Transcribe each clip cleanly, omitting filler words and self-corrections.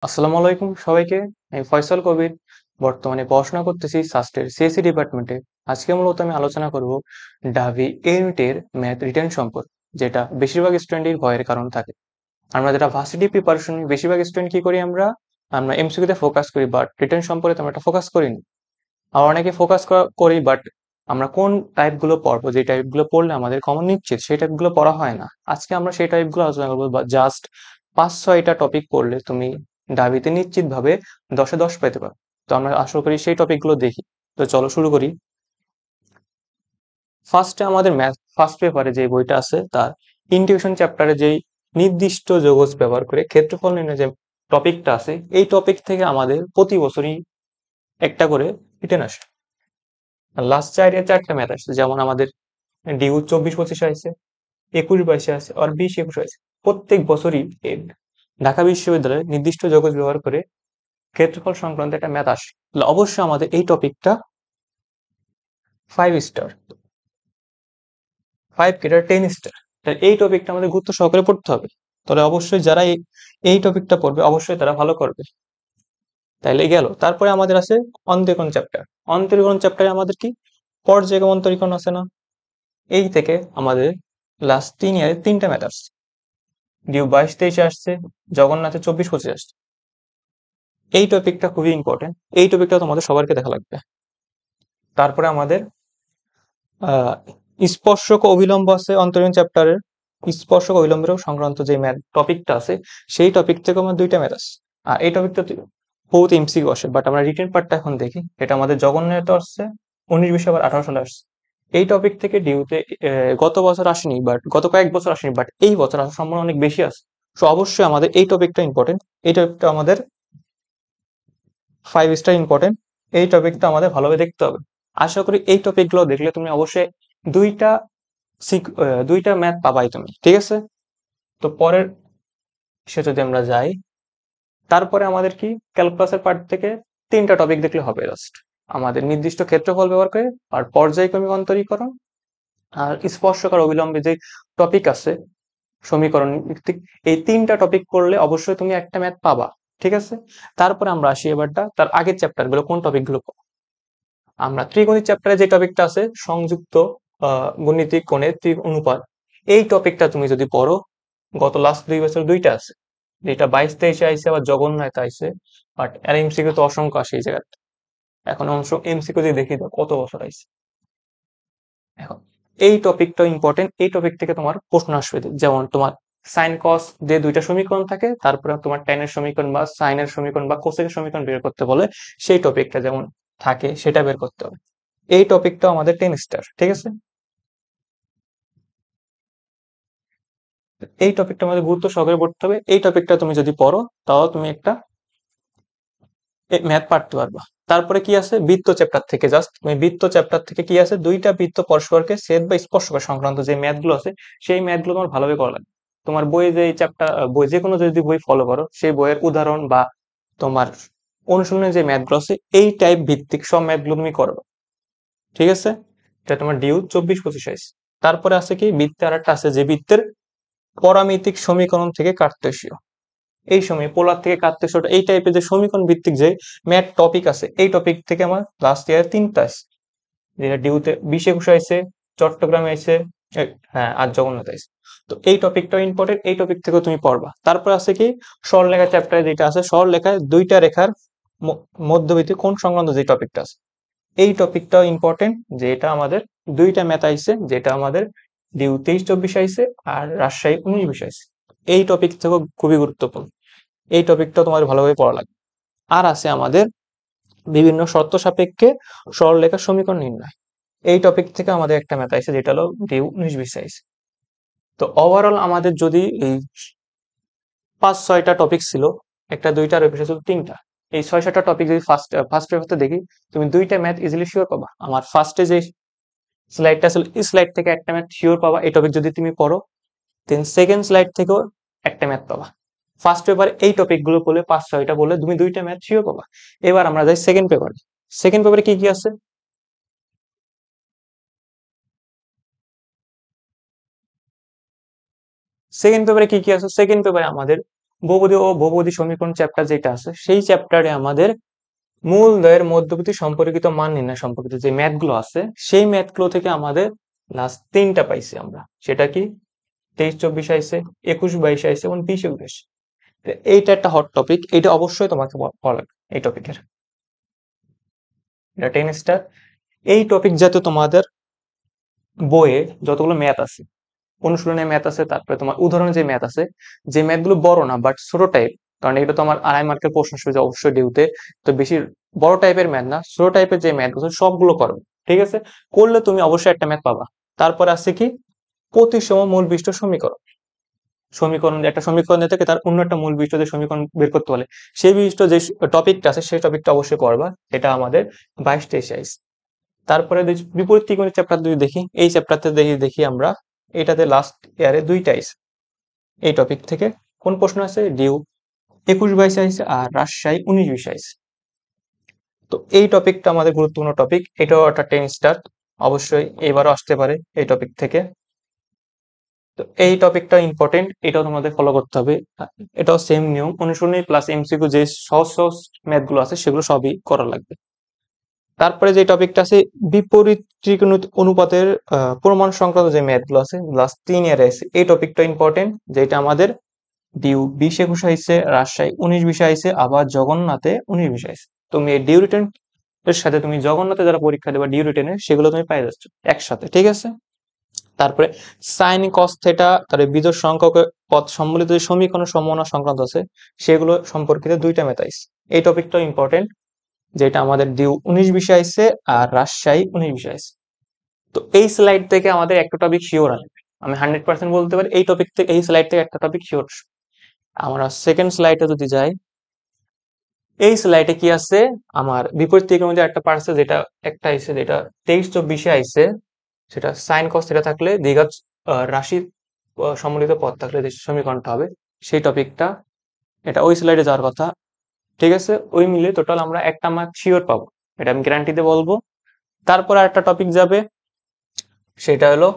আসসালামু আলাইকুম সবাইকে। আমি ফয়সাল কবির। বর্তমানে পড়াশোনা করতেছি সাস্টের সিএসসি ডিপার্টমেন্টে। আজকে মূলত আমি আলোচনা করব ঢাবি ইউনিটের ম্যাথ রিটেন সম্পর্কে, যেটা বেশিরভাগ স্টুডেন্টের ভয়ের কারণ থাকে। আমরা যারা ভার্সিটি প্রিপারেশন বেশিরভাগ স্টুডেন্ট কি করি, আমরা আমরা এমসিকিউতে ফোকাস করি, বাট রিটেন সম্পর্কে আমরা একটা ফোকাস করি না। আর অনেকে ফোকাস করি, বাট আমরা কোন টাইপগুলো পড়বো, যে টাইপগুলো পড়লে আমাদের কমন নিশ্চিত, সেই টাইপগুলো পড়া হয় না। আজকে আমরা সেই টাইপগুলো আলোচনা করবো। জাস্ট 5-6টা টপিক পড়লে তুমি ঢাবিতে নিশ্চিত ভাবে 10-এ 10 পেতে পারো। তো আমরা আশা করি সেই টপিকগুলো দেখি। তো চলো শুরু করি। ফার্স্টে আমাদের ম্যাথ ফার্স্ট পেপারে যে বইটা আছে, তার ইন্টিউশন চ্যাপ্টারে যেই নির্দিষ্ট যৌগজ ব্যবহার করে ক্ষেত্রফল নির্ণয় যে টপিকটা আছে, এই টপিক থেকে আমাদের প্রতি বছরই একটা করে রিটেন আসে। লাস্ট 4 4টা ম্যাথ আসছে, যেমন আমাদের ডিউ 24-25 আসছে, 21-22 আছে, আর 20-21 আছে। প্রত্যেক বছরই ঢাকা বিশ্ববিদ্যালয়ে নির্দিষ্ট যৌগজ ব্যবহার করে ক্ষেত্রফল সংক্রান্ত একটা ম্যাথ আসে। তাহলে অবশ্যই আমাদের এই টপিকটা 5 স্টার, 5 10 স্টার। তাহলে এই টপিকটা আমাদের গুরুত্ব সহকারে পড়তে হবে। তাহলে অবশ্যই যারা এই টপিকটা পড়বে অবশ্যই তারা ভালো করবে। তাইলে গেল। তারপরে আমাদের আছে অন্তরীকরণ চ্যাপ্টার। অন্তরীকরণ চ্যাপ্টারে আমাদের কি পর্যায়ক্রম অন্তরীকরণ আছে না? এই থেকে আমাদের লাস্ট 3 ইয়ারে 3টা ম্যাথ আসছে। ডিউ 22-23 আসছে, জগন্নাথের 24-25 আসছে। এই টপিকটা খুবই ইম্পর্টেন্ট, এই টপিকটা তোমাদের সবারকে দেখা লাগবে। তারপরে আমাদের আহ স্পর্শক অবিলম্ব আছে অন্তরীণ চ্যাপ্টারের। স্পর্শক অবিলম্বের সংক্রান্ত যে ম্যাথ টপিকটা আছে, সেই টপিক থেকে আমার 2টা ম্যাথ আছে। আর এই টপিকটা বহুত এমসিকিউ আসে, বাট আমরা রিটেন পার্টটা এখন দেখি। এটা আমাদের জগন্নাথ আসছে 19-20 আবার 18 সালে আসছে। এই টপিক থেকে ডিউতে গত বছর আসেনি, বাট গত কয়েক বছর আসেনি, বাট এই বছর আসার সম্ভাবনা অনেক বেশি আছে। তো অবশ্যই আমাদের এই টপিকটা ইম্পর্টেন্ট। এই টপিকটা আমাদের 5 স্টার ইম্পর্টেন্ট। এই টপিকটা আমাদের ভালোভাবে দেখতে হবে। আশা করি এই টপিকগুলো দেখলে তুমি অবশ্যই দুইটা দুইটা ম্যাথ পাবাই তুমি, ঠিক আছে? তো পরের সে যদি আমরা যাই, তারপরে আমাদের কি ক্যালকুলাসের পার্ট থেকে 3টা টপিক দেখলে হবে জাস্ট। আমাদের নির্দিষ্ট ক্ষেত্রফল ব্যবহার করে, আর পর্যায়ক্রমিক অন্তরীকরণ, আর স্পর্শক আর অবিলম্বে যে টপিক আছে সমীকরণ ভিত্তিক। এই 3টা টপিক পড়লে অবশ্যই তুমি একটা ম্যাথ পাবা, ঠিক আছে? তারপরে আমরা আসি এবারটা তার আগের চ্যাপ্টার গুলো, কোন টপিক গুলো আমরা ত্রিকোণিত চ্যাপ্টারে যে টপিকটা আছে সংযুক্ত গণিতিক কোণের অনুপাত। এই টপিকটা তুমি যদি পড়ো, গত লাস্ট 2 বছর 2টা আছে, যেটা 22-23 আইসে, আবার জগন্নাথ আইসে। বাট আর এমসিকিউ তো অসংখ্য আসে এই জায়গাতে। এখন অংশ এমসিকিউ দিয়ে দেখি তো কত বছর আইসে। এখন এই টপিকটা ইম্পর্টেন্ট, এই টপিক থেকে তোমার প্রশ্ন আসবে। যেমন তোমার সাইন কস যে 2টা সমীকরণ থাকে, তারপরে তোমার ট্যানের সমীকরণ বা সাইনের সমীকরণ বা কোসেকের সমীকরণ বের করতে বলে, সেই টপিকটা যেমন থাকে সেটা বের করতে হবে। এই টপিকটা আমাদের 10 স্টার, ঠিক আছে? এই টপিকটা আমাদের গুরুত্ব সহকারে পড়তে হবে। এই টপিকটা তুমি যদি পড়ো, তাও তুমি একটা ম্যাথ পারতে পারবা। তারপরে কি আছে বৃত্ত চ্যাপ্টার থেকে, জাস্ট তুমি বৃত্ত চ্যাপ্টার থেকে কি আছে, 2টা বৃত্ত পরস্পরকে ছেদ বা স্পর্শ করা সংক্রান্ত যে ম্যাথ গুলো আছে, সেই ম্যাথ গুলো তোমার ভালোভাবে করা লাগবে। তোমার বইয়ে যে চ্যাপ্টার বই যে কোনো যদি বই ফলো করো, সেই বইয়ের উদাহরণ বা তোমার অনুশীলনের যে ম্যাথ গুলো আছে, এই টাইপ ভিত্তিক সব ম্যাথ গুলো তুমি করবে, ঠিক আছে? এটা তোমার ডিউ 24-25 আইস। তারপরে আছে কি বৃত্তে আর একটা আছে, যে বৃত্তের পরামিতিক সমীকরণ থেকে কার্তেশীয়। এই সময় পোলার থেকে কার্তেশীয়, এই টাইপের যে সমীকরণ ভিত্তিক যে ম্যাথ টপিক আছে, এই টপিক থেকে আমার লাস্ট ইয়ার 3টা আছে, যেটা ডিউতে 20-21 আইছে, চট্টগ্রামে আইছে, হ্যাঁ, আর জগন্নাথ আইছে। তো এই টপিকটাও ইম্পর্টেন্ট, এই টপিক থেকেও তুমি পড়বা। তারপর আছে কি সরলরেখা চ্যাপ্টারে, যেটা আছে সরলরেখায় 2টা রেখার মধ্যবর্তী কোণ সংক্রান্ত যে টপিকটা আছে, এই টপিকটাও ইম্পর্টেন্ট। যে এটা আমাদের 2টা ম্যাথ আইছে, যেটা আমাদের ডিউ 23-24 আইছে, আর রাজশাহী 19-20 আইছে। এই টপিক থেকেও খুবই গুরুত্বপূর্ণ। এই টপিকটা তোমার ভালোভাবে পড়া লাগবে। আর আছে আমাদের বিভিন্ন শর্ত সাপেক্ষে সরলরেখার সমীকরণ নির্ণয়। এই টপিক থেকে আমাদের একটা ম্যাথ আইছে, যেটা হলো ডিউ 19-20 আইছে। তো ওভারঅল আমাদের যদি এই 5-6টা টপিক ছিল, একটা 2টা আর এপিসোড 3টা, এই 6-7টা টপিক যদি ফার্স্ট পেপারতে দেখি, তুমি 2টা ম্যাথ ইজিলি শিওর পাবা। আমার ফার্স্টে যে স্লাইডটা ছিল, এই স্লাইড থেকে একটা ম্যাথ শিওর পাবা, এই টপিক যদি তুমি পড়ো। দেন সেকেন্ড স্লাইড থেকেও একটা ম্যাথ পাবা। ফার্স্ট পেপারে এই টপিক গুলো বলে 5-6টা বলে তুমি 2টা ম্যাথ শিওর পাবা। এবার আমরা যাই সেকেন্ড পেপারে। সেকেন্ড পেপারে কি কি আছে? সেকেন্ড পেপারে কি কি আছে? সেকেন্ড পেপারে আমাদের বহুপদী ও বহুপদী সমীকরণ চ্যাপ্টার যেটা আছে সেই চ্যাপ্টারে আমাদের মূলদয়ের মধ্যবর্তী সম্পর্কিত মান নির্ণয় সম্পর্কিত যে ম্যাথ গুলো আছে সেই ম্যাথ গুলো থেকে আমাদের লাস্ট 3টা পাইছি আমরা। সেটা কি 23-24 আইছে, 21-22 আইছে এবং 20-21। এইটা একটা হট টপিক, এটা অবশ্যই তোমাকে পড়া লাগবে এই টপিকের। এটা 10 স্টার। এই টপিক জাতীয় তোমাদের বইয়ে যতগুলো ম্যাথ আছে, অনুশীলনের ম্যাথ আছে, তারপরে তোমার উদাহরণের যে ম্যাথ আছে, যে ম্যাথ গুলো বড় না বাট ছোট টাইপ, কারণ এটা তো আমার 2.5 মার্কের প্রশ্ন আসবে অবশ্যই ডিউতে, তো বেশি বড় টাইপের ম্যাথ না, ছোট টাইপের যে ম্যাথ গুলো সবগুলো করবে। ঠিক আছে, করলে তুমি অবশ্যই একটা ম্যাথ পাবা। তারপরে আছে কি প্রতিসম মূল বিশিষ্ট সমীকরণ। একটা সমীকরণ দিয়ে থেকে তার অন্য একটা মূল বিশিষ্ট যে সমীকরণ বের করতে বলে, সেই বিশিষ্ট যে টপিকটা আছে সেই টপিকটা অবশ্যই করবা। এটা আমাদের 22-23 আইস। তারপরে বিপরীত ত্রিকোণের চ্যাপ্টার যদি দেখি, এই চ্যাপ্টারতে দেখি আমরা এটাতে লাস্ট ইয়ারে 2টা আইস। এই টপিক থেকে কোন প্রশ্ন আছে, ডিউ 21-22 আইছে আর রাজশাহী 19-20 আইছে। তো এই টপিকটা আমাদের গুরুত্বপূর্ণ টপিক, এটাও একটা 10 স্টার, অবশ্যই এবারও আসতে পারে এই টপিক থেকে। তো এই টপিকটা ইম্পর্টেন্ট, এটাও তোমাদের ফলো করতে হবে। এটাও সেম নিয়ম, অনুশীলনী প্লাস এমসিকিউ, যে সহজ সহজ ম্যাথ গুলো আছে সেগুলো সবই করা লাগবে। তারপরে যে টপিকটা আছে বিপরীত ত্রিকোণমিতি অনুপাতের প্রমাণ সংক্রান্ত যে ম্যাথ গুলো আছে লাস্ট 3 ইয়ারে আছে, এই টপিকটা ইম্পর্টেন্ট, যেটা আমাদের ডিউ 20-21 আইছে, রাজশাহী 19-20 আইছে, আবার জগন্নাথে 19-20 আইছে। তুমি এই ডিউ রিটেন এর সাথে তুমি জগন্নাথে যারা পরীক্ষা দেবা ডিউ রিটেনের, সেগুলো তুমি পাই যাচ্ছ একসাথে। ঠিক আছে, তারপরে সাইন কস থেটা, তারপরে বিজোড় সংখ্যক পদ সম্বলিত যে সমীকরণ সম্ভাবনা সংক্রান্ত আছে সেগুলো সম্পর্কিত 2টা ম্যাথ আইছে। এই টপিকটাও ইম্পর্টেন্ট, যেটা আমাদের ডিউ 19-20 আইছে আর রাজশাহী 19-20 আইছে। তো এই স্লাইড থেকে আমাদের একটা টপিক শিওর আসবে, আমি 100% বলতে পারি এই টপিক থেকে, এই স্লাইড থেকে একটা টপিক শিওর। আমরা সেকেন্ড স্লাইডে যদি যাই, এই স্লাইডে কি আছে, আমার বিপরীত ত্রিকোণমিতির একটা পার্ট আছে, যেটা একটা আইছে, যেটা 23-24 আইছে, সেটা সাইন কস থিটা থাকলে দ্বিঘাত রাশির সম্মিলিত পদ থাকলে যে সমীকরণটা হবে সেই টপিকটা, এটা ওই স্লাইডে যাওয়ার কথা। ঠিক আছে, ওই মিলে টোটাল আমরা একটা মার্ক শিওর পাবো, এটা আমি গ্যারান্টিতে বলবো। তারপর আরেকটা টপিক যাবে, সেটা হলো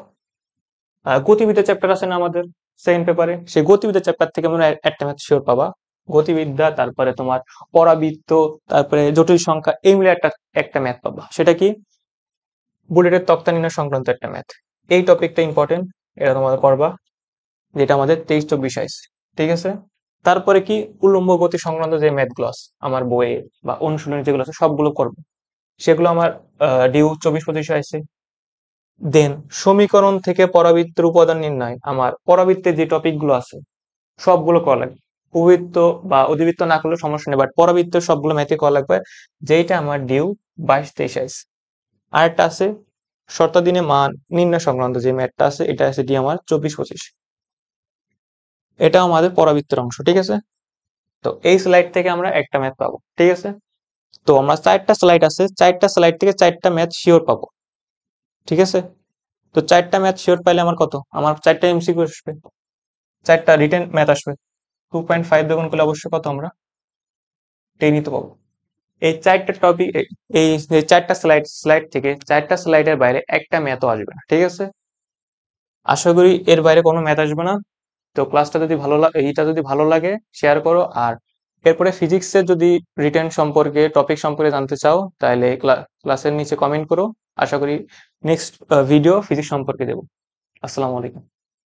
গতিবিদ্যা চ্যাপ্টার আছে না আমাদের সেকেন্ড পেপারে, সেই গতিবিদ্যা চ্যাপ্টার থেকে আমরা একটা ম্যাথ শিওর পাবা। গতিবিদ্যা, তারপরে তোমার পরাবৃত্ত, তারপরে জটিল সংখ্যা, এই মিলে একটা একটা ম্যাথ পাবা। সেটা কি বুলেটের তক্তা নির্ণয় সংক্রান্ত একটা ম্যাথ। এই টপিকটা ইম্পর্টেন্ট, এটা তোমাদের করবা, যেটা আমাদের 23-24 আইছে। ঠিক আছে, তারপরে কি উল্লম্ব গতি সংক্রান্ত যে ম্যাথ গুলো আছে আমার বইয়ে বা অনুশীলনী যেগুলো আছে সবগুলো করবো, সেগুলো আমার ডিউ 24-25 আইছে। দেন সমীকরণ থেকে পরাবৃত্তের উপাদান নির্ণয়, আমার পরাবৃত্তের যে টপিক গুলো আছে সবগুলো করা লাগবে। উপবৃত্ত বা অধিবৃত্ত না করলে সমস্যা নেই, বাট পরাবৃত্ত সবগুলো ম্যাথে করা লাগবে, যেটা আমার ডিউ 22-23 আইছে। আরেকটা আছে শর্তাধীনে মান নির্ণয় সংক্রান্ত যে ম্যাথটা আছে, এটা আছে ডি আমার 24-25, এটা আমাদের পরাবৃত্তের অংশ। ঠিক আছে, তো এই স্লাইড থেকে আমরা একটা ম্যাথ পাবো। ঠিক আছে, তো আমরা 4টা স্লাইড আছে, 4টা স্লাইড থেকে 4টা ম্যাথ শিওর পাবো। ঠিক আছে, তো 4টা ম্যাথ শিওর পাইলে আমার কত, আমার 4টা এমসিকিউ আসবে, 4টা রিটেন ম্যাথ আসবে। 2.5 দিয়ে গুণ করলে অবশ্যই কত আমরা 10ই তো পাবো। এই 4টা টপিক, এই 4টা স্লাইড থেকে 4টা স্লাইডের বাইরে একটা ম্যাথও আসবে না। ঠিক আছে, আশা করি এর বাইরে কোনো ম্যাথ আসবে না। তো ক্লাসটা যদি ভালো লাগে, এইটা যদি ভালো লাগে শেয়ার করো, আর এরপরে ফিজিক্সের যদি রিটেন সম্পর্কে টপিক সম্পর্কে জানতে চাও তাহলে ক্লাসের নিচে কমেন্ট করো। আশা করি নেক্সট ভিডিও ফিজিক্স সম্পর্কে দেবো। আসসালামু আলাইকুম।